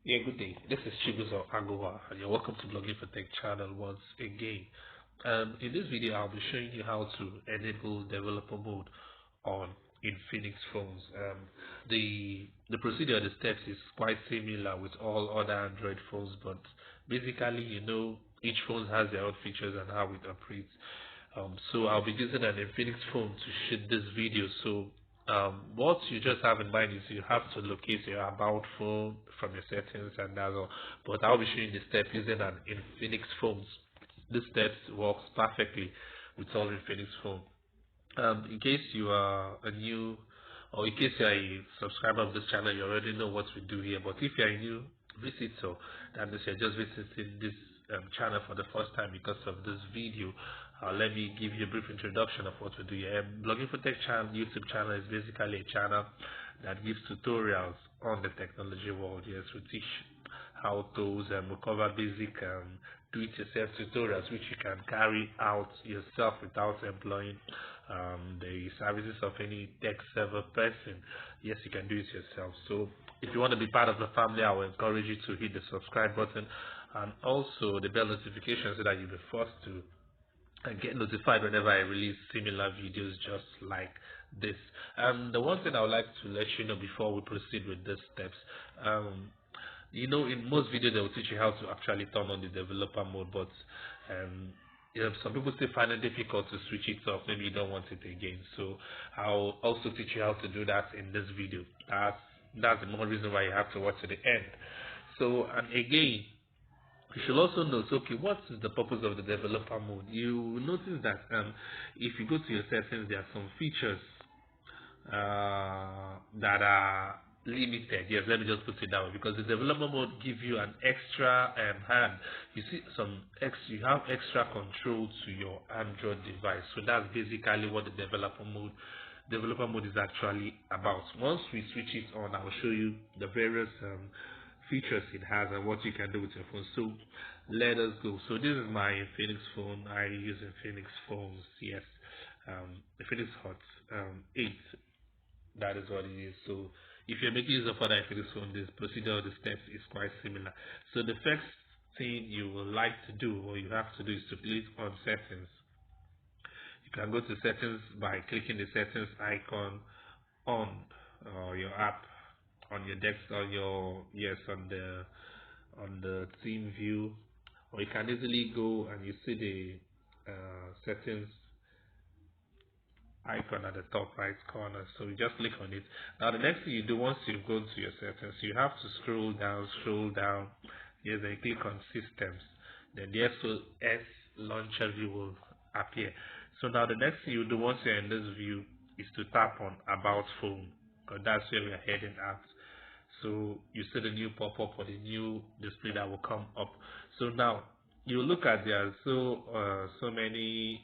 Yeah, good day. This is Chibuzo Agowa, and you're welcome to Blogging for Tech channel once again. In this video, I'll be showing you how to enable developer mode on Infinix phones. The procedure, the steps is quite similar with all other Android phones, but basically, each phone has their own features and how it operates. So I'll be using an Infinix phone to shoot this video. So what you just have in mind is you have to locate your about phone from your settings and that's all. But I'll be showing the step using an Infinix phone. This step works perfectly with all Infinix phone. In case you are a new, or in case you are a subscriber of this channel, you already know what we do here. But if you are a new visitor, that means you're just visiting this channel for the first time because of this video, let me give you a brief introduction of what we do here. Blogging for Tech channel, YouTube channel is basically a channel that gives tutorials on the technology world. Yes, we teach how to we cover basic do-it-yourself tutorials which you can carry out yourself without employing the services of any tech server person. Yes, you can do it yourself. So if you want to be part of the family, I will encourage you to hit the subscribe button and also the bell notification so that you'll be first to get notified whenever I release similar videos just like this. The one thing I would like to let you know before we proceed with these steps, in most videos they will teach you how to actually turn on the developer mode, but some people still find it difficult to switch it off. Maybe you don't want it again. So I'll also teach you how to do that in this video. That's the more reason why you have to watch to the end. So, and again, you should also note, okay, what is the purpose of the developer mode? You will notice that if you go to your settings, there are some features that are limited. Yes, let me just put it that way, because the developer mode gives you an extra hand. You see you have extra control to your Android device. So that's basically what the developer mode is actually about. Once we switch it on, I will show you the various features it has and what you can do with your phone. So let us go. So this is my Infinix phone. I use Infinix phones. Yes, Infinix Hot 8. That is what it is. So if you're making use of other Infinix phone, this procedure or the steps is quite similar. So the first thing you would like to do, or you have to do, is to click on settings. You can go to settings by clicking the settings icon on your app, on your desktop, on the team view, or you can easily go and you see the settings icon at the top right corner. So you just click on it. Now the next thing you do, once you've gone to your settings, you have to scroll down. Yes, then you click on systems. Then the SOS launcher view will appear. So now the next thing you do once you're in this view is to tap on about phone, because that's where we're heading at. So you see the new pop-up or the new display that will come up. So now you look at there are so many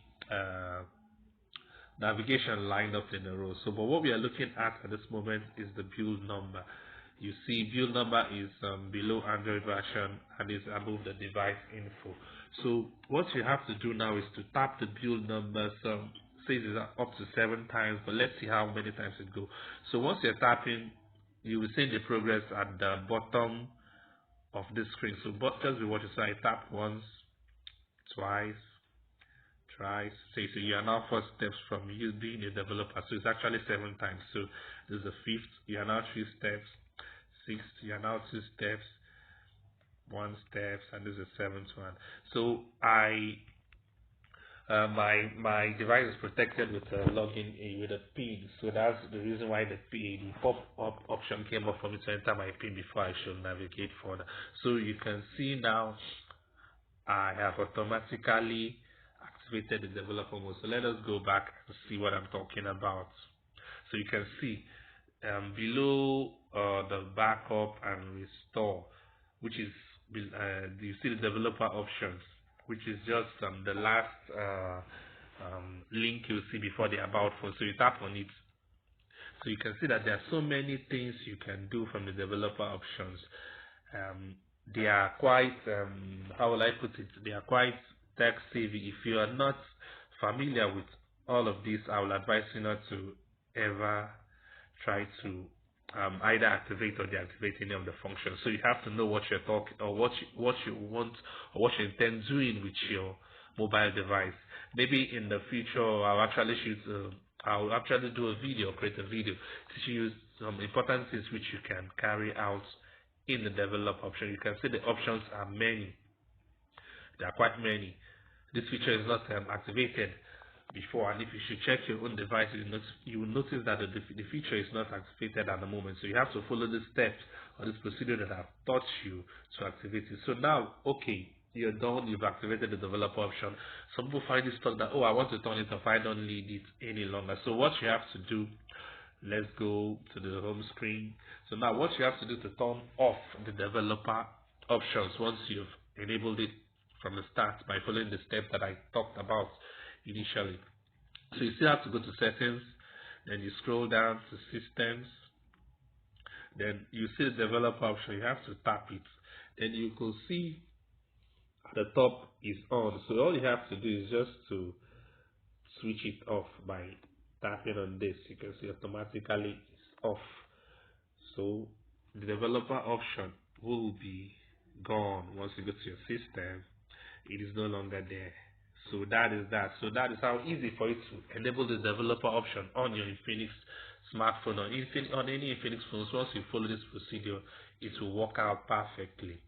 navigation lined up in a row. So, but what we are looking at this moment is the build number. You see, build number is below Android version and is above the device info. So, what you have to do now is to tap the build number. Some says it's up to 7 times, but let's see how many times it goes. So, once you're tapping, you will see the progress at the bottom of the screen. So, but just be watching. So, I tap once, twice, tries. So you are now 4 steps from you being a developer. So it's actually 7 times. So there's a 5th, you are now 3 steps. 6th, you are now 2 steps. 1 steps, and this is the 7th one. So my device is protected with a login with a PIN. So that's the reason why the pop-up option came up for me to enter my PIN before I should navigate further. So you can see now I have automatically activated the developer mode. So let us go back and see what I'm talking about. So you can see below the backup and restore, which is you see the developer options, which is just the last link you see before the about phone. So you tap on it. So you can see that there are so many things you can do from the developer options. They are quite, how will I put it? They are quite tech savvy. If you are not familiar with all of this, I will advise you not to ever try to either activate or deactivate any of the functions. So you have to know what you're talking or what you want or what you intend doing with your mobile device. Maybe in the future I'll actually do a video, create a video to use some important things which you can carry out in the develop option. You can see the options are many. There are quite many. This feature is not activated before, and if you should check your own device, you will notice that the feature is not activated at the moment. So you have to follow the steps or this procedure that I've taught you to activate it. So now, okay, you're done, you've activated the developer option. Some people find this stuff that, oh, I want to turn it off, I don't need it any longer. So what you have to do, let's go to the home screen. So now what you have to do to turn off the developer options once you've enabled it from the start by following the steps that I talked about initially. So you still have to go to settings, then you scroll down to systems, then you see the developer option, you have to tap it. Then you can see at the top is on. So all you have to do is just to switch it off by tapping on this. You can see automatically it's off. So the developer option will be gone once you go to your system. It is no longer there. So that is that. So that is how easy for you to enable the developer option on your Infinix smartphone or on any Infinix phones. Once you follow this procedure, it will work out perfectly.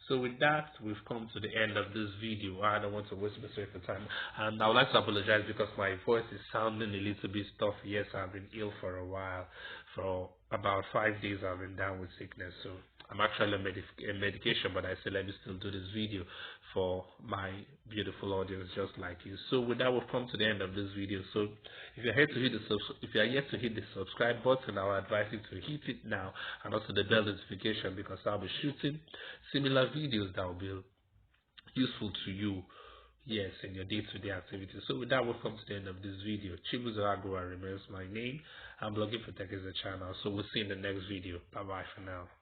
So with that, we've come to the end of this video. I don't want to waste much of your time, and I would like to apologize because my voice is sounding a little bit stuffy. Yes, I've been ill for a while. For about 5 days I've been down with sickness, so I'm actually on medication, but I said let me still do this video for my beautiful audience just like you. So with that, we've come to the end of this video. So if you're here to hit if you are yet to hit the subscribe button, I would advise you to hit it now, and also the bell notification, because I'll be shooting similar videos that will be useful to you, yes, in your day-to-day activities. So with that, we've come to the end of this video. Chibuzo Agua remains my name. I'm blogging for Tech as a channel. So we'll see you in the next video. Bye bye for now.